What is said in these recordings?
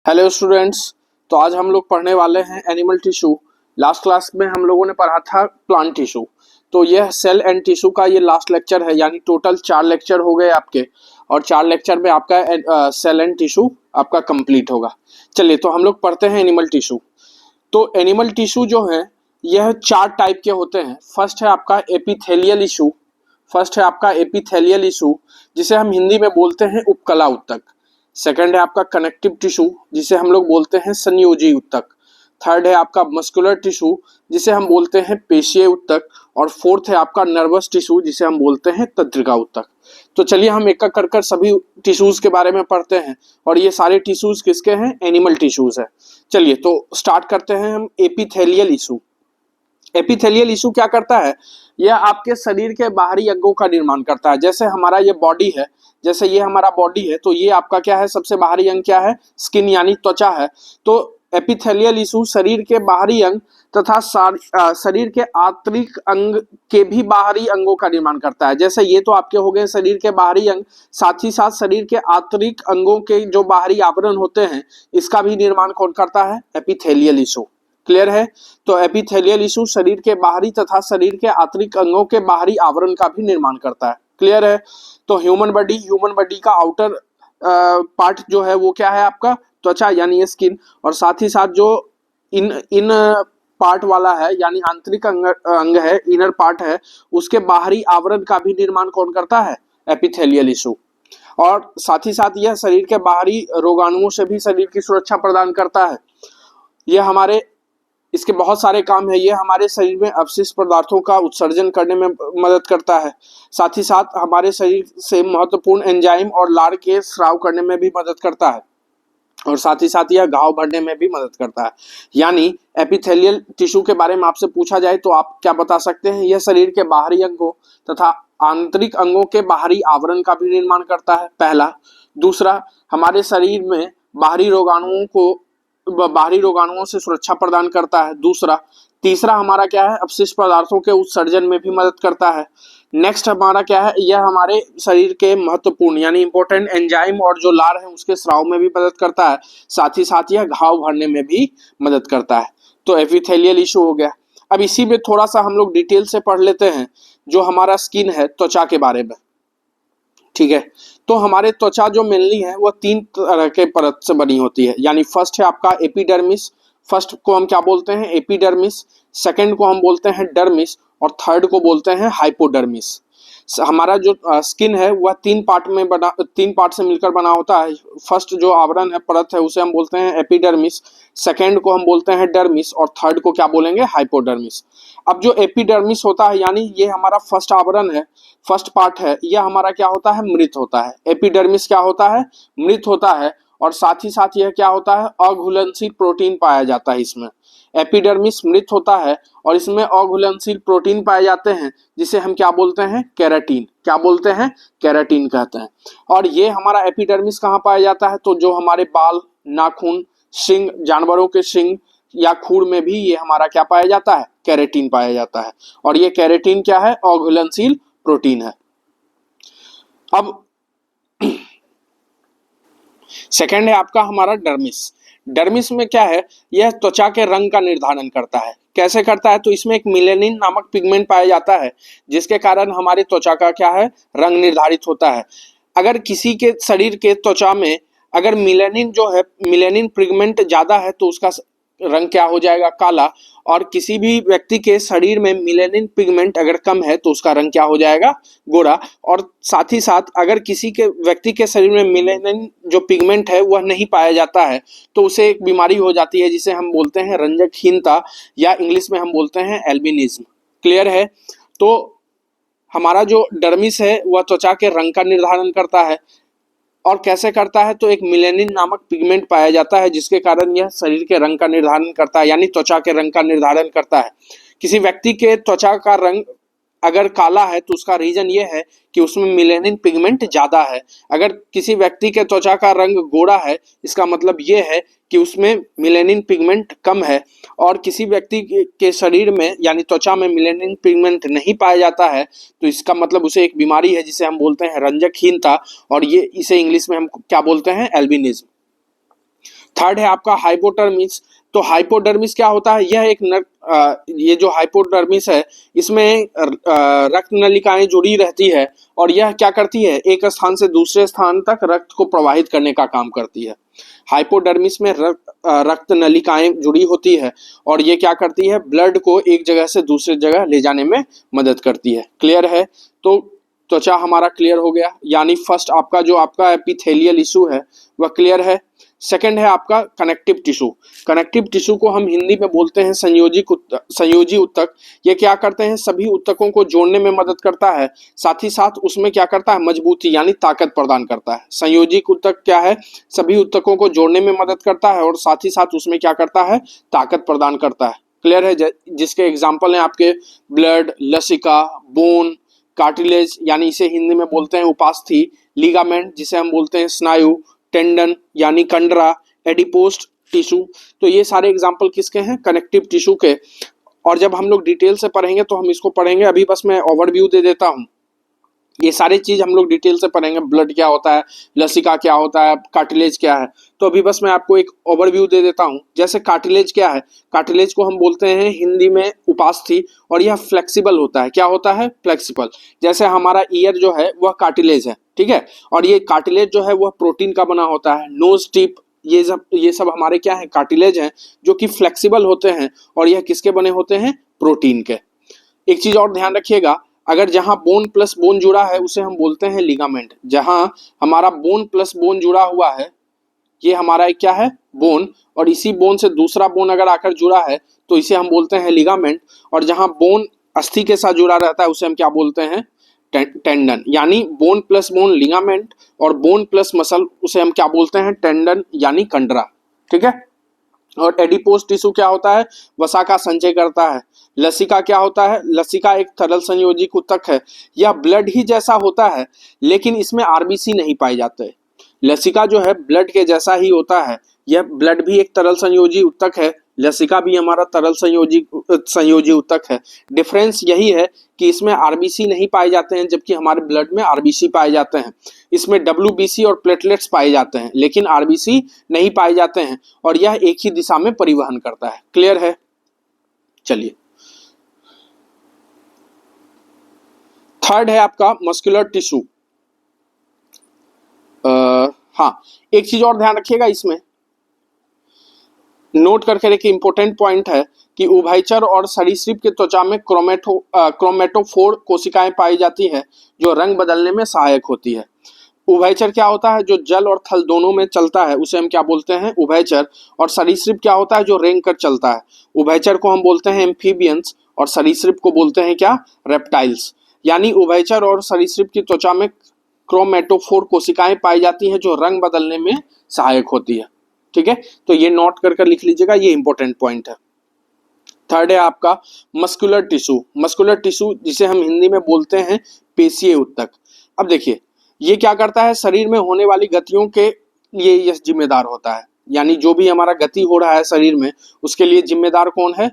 Hello students. तो आज हम लोग पढ़ने वाले हैं एनिमल टिश्यू। लास्ट क्लास में हम लोगों ने पढ़ा था प्लांट टिश्यू। तो यह सेल एंड टिश्यू का ये लास्ट लेक्चर है, यानी टोटल 4 लेक्चर हो गए आपके, और 4 लेक्चर में आपका सेल एंड टिश्यू आपका कंप्लीट होगा। चलिए तो हम लोग पढ़ते हैं एनिमल टिश्यू। तो एनिमल टिश्यू जो है यह 4 टाइप के होते हैं। फर्स्ट है आपका एपिथेलियल इशू। जिसे हम हिंदी में बोलते हैं उपकला उत्तक। सेकंड है आपका कनेक्टिव टिश्यू, जिसे हम लोग बोलते हैं संयोजी उत्तक। थर्ड है आपका मस्कुलर टिश्यू, जिसे हम बोलते हैं पेशीय उत्तक। और फोर्थ है आपका नर्वस टिश्यू, जिसे हम बोलते हैं तंत्रिका उत्तक। तो चलिए हम एक एक कर सभी टिश्यूज के बारे में पढ़ते हैं। और ये सारे टिश्यूज किसके हैं? एनिमल टिश्यूज है। चलिए तो स्टार्ट करते हैं हम एपिथेलियल इशू। एपिथेलियल इशू क्या करता है? यह आपके शरीर के बाहरी अंगों का निर्माण करता है। जैसे हमारा ये बॉडी है, जैसे ये हमारा बॉडी है, तो ये आपका क्या है? सबसे बाहरी अंग क्या है? स्किन यानी त्वचा है। तो एपिथेलियल इशू शरीर के बाहरी अंग तथा शरीर के आंतरिक अंग के भी बाहरी अंगों का निर्माण करता है। जैसे ये तो आपके हो गए शरीर के बाहरी अंग, साथ ही साथ शरीर के आंतरिक अंगों के जो बाहरी आवरण होते हैं, इसका भी निर्माण कौन करता है? Epithelial issue. क्लियर है? तो एपिथेलियल इशू शरीर के बाहरी तथा शरीर के आंतरिक अंगों के बाहरी आवरण का भी निर्माण करता है। क्लियर है? तो ह्यूमन बॉडी का आउटर पार्ट जो है वो क्या है? आपका त्वचा यानी स्किन। और साथ ही साथ जो इन पार्ट वाला है यानी आंतरिक अंग है, इनर पार्ट है, उसके बाहरी आवरण का भी निर्माण कौन करता है? Epithelial issue. और साथ ही साथ यह शरीर के बाहरी रोगाणुओं से भी शरीर की सुरक्षा प्रदान करता है। यह हमारे इसके बहुत सारे काम है। ये हमारे शरीर में अवशिष्ट पदार्थों का उत्सर्जन करने में मदद करता है। साथ ही साथ हमारे शरीर से महत्वपूर्ण एंजाइम और लार के स्राव करने में भी मदद करता है। और साथ ही साथ यह घाव भरने में भी मदद करता है। यानी एपिथेलियल टिश्यू के बारे में आपसे पूछा जाए तो आप क्या बता सकते हैं? यह शरीर के बाहरी अंगों तथा आंतरिक अंगों के बाहरी आवरण का भी निर्माण करता है, पहला। दूसरा, हमारे शरीर में बाहरी रोगाणुओं से सुरक्षा प्रदान करता है, दूसरा। तीसरा हमारा क्या है? अपशिष्ट पदार्थों के उत्सर्जन में भी मदद करता है। नेक्स्ट हमारा क्या है? यह हमारे शरीर के महत्वपूर्ण यानी इंपॉर्टेंट एंजाइम और जो लार है उसके स्राव में भी मदद करता है। साथ ही साथ यह घाव भरने में भी मदद करता है। तो एपिथेलियल इशू हो गया। अब इसी में थोड़ा सा हम लोग डिटेल से पढ़ लेते हैं जो हमारा स्किन है, त्वचा के बारे में। ठीक है? तो हमारे त्वचा जो मेनली है वह 3 तरह के परत से बनी होती है। यानी फर्स्ट है आपका एपिडर्मिस। फर्स्ट को हम क्या बोलते हैं? एपिडर्मिस। सेकंड को हम बोलते हैं डर्मिस। और थर्ड को बोलते हैं हाइपोडर्मिस। हमारा जो स्किन है वह 3 पार्ट से मिलकर बना होता है। फर्स्ट जो आवरण है, परत है, उसे हम बोलते हैं एपिडर्मिस। सेकंड को हम बोलते हैं डर्मिस। और थर्ड को क्या बोलेंगे? हाइपोडर्मिस। अब जो एपिडर्मिस होता है यानी ये हमारा फर्स्ट आवरण है, फर्स्ट पार्ट है, यह हमारा क्या होता है? मृत होता है। एपिडर्मिस क्या होता है? मृत होता है। और साथ ही साथ यह क्या होता है? अघुलनशील प्रोटीन पाया जाता है इसमें। एपिडर्मिस मृत होता है और इसमें अघुलनशील प्रोटीन पाए जाते हैं, जिसे हम क्या बोलते हैं? केराटिन। क्या बोलते हैं? केराटिन कहते हैं। और ये हमारा एपिडर्मिस कहाँ पाया जाता है? तो जो हमारे बाल, नाखून, सिंग, जानवरों के सिंग या खूर में भी ये हमारा क्या पाया जाता है? केराटिन पाया जाता है। और ये केराटिन क्या है? अघुलनशील प्रोटीन है। अब सेकंड है आपका हमारा डर्मिस। डर्मिस में क्या है? यह त्वचा के रंग का निर्धारण करता है। कैसे करता है? तो इसमें एक मिलेनिन नामक पिगमेंट पाया जाता है, जिसके कारण हमारी त्वचा का क्या है? रंग निर्धारित होता है। अगर किसी के शरीर के त्वचा में अगर मिलेनिन पिगमेंट ज्यादा है तो उसका रंग क्या हो जाएगा? काला। और किसी भी व्यक्ति के शरीर में मिलेनिन पिगमेंट अगर कम है तो उसका रंग क्या हो जाएगा? गोरा। और साथ ही साथ अगर किसी के व्यक्ति के शरीर में मिलेनिन जो पिगमेंट है वह नहीं पाया जाता है तो उसे एक बीमारी हो जाती है, जिसे हम बोलते हैं रंजकहीनता, या इंग्लिश में हम बोलते हैं एल्बिनिज्म। क्लियर है? तो हमारा जो डर्मिस है वह त्वचा के रंग का निर्धारण करता है। और कैसे करता है? तो एक मिलेनिन नामक पिगमेंट पाया जाता है, जिसके कारण यह शरीर के रंग का निर्धारण करता है, यानी त्वचा के रंग का निर्धारण करता है। किसी व्यक्ति के त्वचा का रंग अगर काला है तो उसका रीजन ये है कि उसमें मिलेनिन पिगमेंट ज्यादा है। अगर किसी व्यक्ति के त्वचा का रंग गोरा है, इसका मतलब ये है कि उसमें मिलेनिन पिगमेंट कम है। और किसी व्यक्ति के शरीर में यानी त्वचा में मिलेनिन पिगमेंट नहीं पाया जाता है तो इसका मतलब उसे एक बीमारी है, जिसे हम बोलते हैं रंजकहीनता। और ये इसे इंग्लिश में हम क्या बोलते हैं? एल्बिनिज्म। थर्ड है आपका हाइपोडर्मिस। तो हाइपोडर्मिस क्या होता है, यह एक ये जो हाइपोडर्मिस है इसमें रक्त नलिकाएं जुड़ी रहती है और यह क्या करती है, एक स्थान से दूसरे स्थान तक रक्त को प्रवाहित करने का काम करती है। हाइपोडर्मिस में रक्त नलिकाएं जुड़ी होती है और ये क्या करती है, ब्लड को एक जगह से दूसरी जगह ले जाने में मदद करती है। क्लियर है? तो त्वचा हमारा क्लियर हो गया, यानी फर्स्ट आपका जो आपका एपिथेलियल इशू है वह क्लियर है। सेकंड है आपका कनेक्टिव टिश्यू। कनेक्टिव टिश्यू को हम हिंदी में बोलते हैं संयोजी उत्तक। ये क्या करते हैं, सभी उत्तकों को जोड़ने में मदद करता है, साथ ही साथ उसमें क्या करता है, मजबूती यानी ताकत प्रदान करता है। संयोजी उत्तक क्या है, सभी उत्तकों को जोड़ने में मदद करता है और साथ ही साथ उसमें क्या करता है, ताकत प्रदान करता है। क्लियर है? जिसके एग्जाम्पल हैं आपके ब्लड, लसिका, बोन, कार्टिलेज यानी इसे हिंदी में बोलते हैं उपास्थि, लिगामेंट जिसे हम बोलते हैं स्नायु, टेंडन यानी कंडरा, एडिपोज टिश्यू। तो ये सारे एग्जाम्पल किसके हैं, कनेक्टिव टिश्यू के। और जब हम लोग डिटेल से पढ़ेंगे तो हम इसको पढ़ेंगे, अभी बस मैं ओवरव्यू दे देता हूँ। ये सारी चीज हम लोग डिटेल से पढ़ेंगे, ब्लड क्या होता है, लसिका क्या होता है, कार्टिलेज क्या है। तो अभी बस मैं आपको एक ओवरव्यू दे देता हूँ। जैसे कार्टिलेज क्या है, कार्टिलेज को हम बोलते हैं हिंदी में उपास्थि और यह फ्लेक्सिबल होता है। क्या होता है, फ्लेक्सिबल। जैसे हमारा ईयर जो है वह कार्टिलेज है, ठीक है, और ये कार्टिलेज जो है वह प्रोटीन का बना होता है। नोज टिप ये सब हमारे क्या है, कार्टिलेज हैं जो कि फ्लेक्सिबल होते हैं और यह किसके बने होते हैं, प्रोटीन के। एक चीज और ध्यान रखिएगा, अगर जहां बोन प्लस बोन जुड़ा है उसे हम बोलते हैं लिगामेंट। जहां हमारा बोन प्लस बोन जुड़ा हुआ है ये हमारा एक क्या है, बोन, और इसी बोन से दूसरा बोन अगर आकर जुड़ा है तो इसे हम बोलते हैं लिगामेंट। और जहां बोन अस्थि के साथ जुड़ा रहता है उसे हम क्या बोलते हैं, टेंडन। यानी बोन प्लस बोन लिगामेंट और बोन प्लस मसल उसे हम क्या बोलते हैं, टेंडन यानी कंडरा। ठीक है? और एडिपोज टिश्यू क्या होता है, वसा का संचय करता है। लसिका क्या होता है, लसिका एक तरल संयोजी ऊतक है। यह ब्लड ही जैसा होता है लेकिन इसमें आरबीसी नहीं पाए जाते। लसिका जो है ब्लड के जैसा ही होता है, यह ब्लड भी एक तरल संयोजी ऊतक है, लसिका भी हमारा तरल संयोजी ऊतक है। डिफरेंस यही है कि इसमें आरबीसी नहीं पाए जाते हैं जबकि हमारे ब्लड में आरबीसी पाए जाते हैं। इसमें डब्ल्यूबीसी और प्लेटलेट्स पाए जाते हैं लेकिन आरबीसी नहीं पाए जाते हैं और यह एक ही दिशा में परिवहन करता है। क्लियर है? चलिए, थर्ड है आपका मस्कुलर टिश्यू। हाँ, एक चीज और ध्यान रखिएगा, इसमें नोट करके रखिए, इंपॉर्टेंट पॉइंट है कि उभयचर और सरीसृप के त्वचा में क्रोमेटोफोर कोशिकाएं पाई जाती है जो रंग बदलने में सहायक होती है। उभयचर क्या होता है, जो जल और थल दोनों में चलता है उसे हम क्या बोलते हैं, उभयचर। और सरीसृप क्या होता है, जो रेंग कर चलता है। उभयचर को हम बोलते हैं एम्फीबियंस और सरीसृप को बोलते हैं क्या, रेप्टाइल्स। यानी उभयचर और सरीसृप की त्वचा में क्रोमेटोफोर कोशिकाएं पाई जाती हैं जो रंग बदलने में सहायक होती है। ठीक है? तो ये नोट कर लिख लीजिएगा, ये इंपॉर्टेंट पॉइंट है। थर्ड है आपका मस्कुलर टिश्यू। मस्कुलर टिश्यू जिसे हम हिंदी में बोलते हैं पेशीय ऊतक। अब देखिए, ये क्या करता है, शरीर में होने वाली गतियों के लिए यह जिम्मेदार होता है। यानी जो भी हमारा गति हो रहा है शरीर में उसके लिए जिम्मेदार कौन है,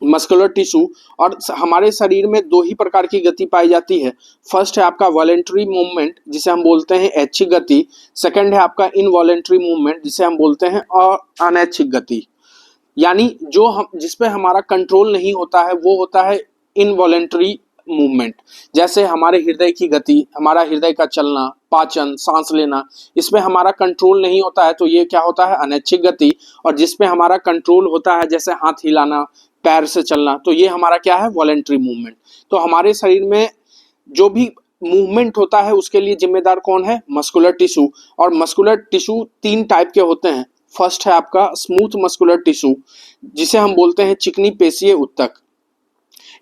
मस्कुलर टिश्यू। और हमारे शरीर में दो ही प्रकार की गति पाई जाती है। फर्स्ट है आपका वॉलेंट्री मूवमेंट जिसे हम बोलते हैं ऐच्छिक गति। सेकंड है आपका इनवॉलेंट्री मूवमेंट जिसे हम बोलते हैं अनैच्छिक गति। यानी जो हम जिस पे हमारा कंट्रोल नहीं होता है वो होता है इनवॉलेंट्री मूवमेंट। जैसे हमारे हृदय की गति, हमारा हृदय का चलना, पाचन, सांस लेना, इसमें हमारा कंट्रोल नहीं होता है तो ये क्या होता है, अनैच्छिक गति। और जिसपे हमारा कंट्रोल होता है जैसे हाथ हिलाना, पैर से चलना, तो ये हमारा क्या है, वॉलेंट्री मूवमेंट। तो हमारे शरीर में जो भी मूवमेंट होता है उसके लिए जिम्मेदार कौन है, मस्कुलर टिश्यू। और मस्कुलर टिश्यू तीन टाइप के होते हैं। फर्स्ट है आपका स्मूथ मस्कुलर टिश्यू जिसे हम बोलते हैं चिकनी पेशीय ऊतक।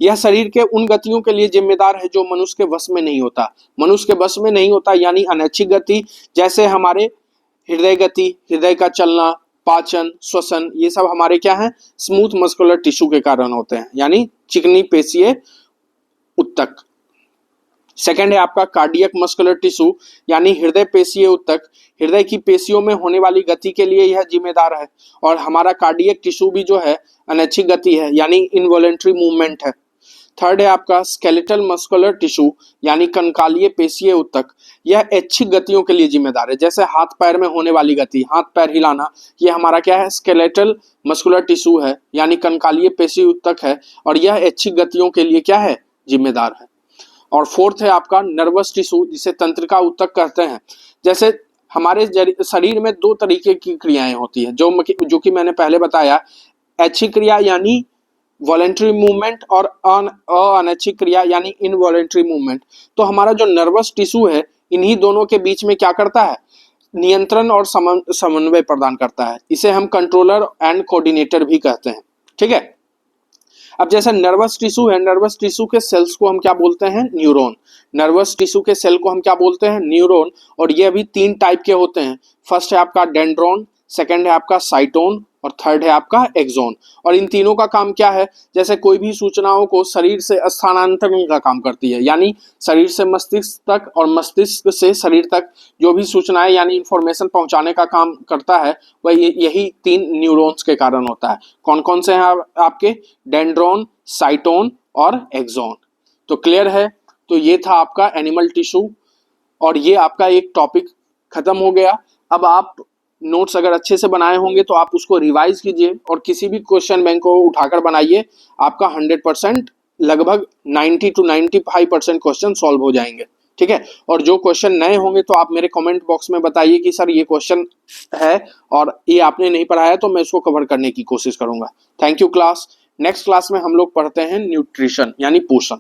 यह शरीर के उन गतियों के लिए जिम्मेदार है जो मनुष्य के वश में नहीं होता। मनुष्य के वश में नहीं होता यानी अनैच्छिक गति, जैसे हमारे हृदय गति, हृदय का चलना, पाचन, श्वसन, ये सब हमारे क्या है, स्मूथ मस्कुलर टिश्यू के कारण होते हैं, यानी चिकनी पेशीय ऊतक। सेकंड है आपका कार्डियक मस्कुलर टिश्यू यानी हृदय पेशीय ऊतक। हृदय की पेशियों में होने वाली गति के लिए यह जिम्मेदार है। और हमारा कार्डियक टिश्यू भी जो है अनैच्छिक गति है यानी इनवॉलेंट्री मूवमेंट है। थर्ड है आपका स्केलेटल मस्कुलर टिश्यू यानी कंकालीय पेशीय ऊतक। यह ऐच्छिक गतियों के लिए जिम्मेदार है, जैसे हाथ पैर में होने वाली गति, हाथ पैर हिलाना, ये हमारा क्या है, स्केलेटल मस्कुलर टिश्यू है यानी कंकालीय पेशी ऊतक है, और यह ऐच्छिक गतियों के लिए क्या है, जिम्मेदार है। और फोर्थ है आपका नर्वस टिश्यू, जिसे तंत्रिका ऊतक कहते हैं। जैसे हमारे शरीर में दो तरीके की क्रियाएं होती है, जो कि मैंने पहले बताया, ऐच्छिक क्रिया यानी वॉलेंट्री मूवमेंट और अनैच्छिक क्रिया यानी इनवॉलेंट्री मूवमेंट। तो हमारा जो नर्वस टिश्यू है, इन्हीं दोनों के बीच में क्या करता है, नियंत्रण और समन्वय प्रदान करता है। इसे हम कंट्रोलर एंड कोऑर्डिनेटर भी कहते हैं। ठीक है, अब जैसे नर्वस टिश्यू है, नर्वस टिश्यू के सेल्स को हम क्या बोलते हैं, न्यूरॉन। नर्वस टिश्यू के सेल को हम क्या बोलते हैं, न्यूरॉन। और ये भी तीन टाइप के होते हैं। फर्स्ट है आपका डेंड्रॉन, सेकंड है आपका साइटोन, और थर्ड है आपका एक्सोन। और इन तीनों का काम क्या है, जैसे कोई भी सूचनाओं को शरीर से स्थानांतरण का काम करती है, यानी शरीर से मस्तिष्क तक और मस्तिष्क से शरीर तक जो भी सूचनाएं यानी इंफॉर्मेशन पहुंचाने का काम करता है, वह यही तीन न्यूरॉन्स के कारण होता है। कौन कौन से हैं आपके, डेंड्रॉन, साइटोन और एक्सोन। तो क्लियर है। तो ये था आपका एनिमल टिश्यू, और ये आपका एक टॉपिक खत्म हो गया। अब आप नोट्स अगर अच्छे से बनाए होंगे तो आप उसको रिवाइज कीजिए और किसी भी क्वेश्चन बैंक को उठाकर बनाइए। आपका 100% लगभग 90 to 95% क्वेश्चन सॉल्व हो जाएंगे। ठीक है, और जो क्वेश्चन नए होंगे तो आप मेरे कमेंट बॉक्स में बताइए कि सर ये क्वेश्चन है और ये आपने नहीं पढ़ा है, तो मैं इसको कवर करने की कोशिश करूंगा। Thank you class. Next class में हम लोग पढ़ते हैं न्यूट्रिशन यानी पोषण।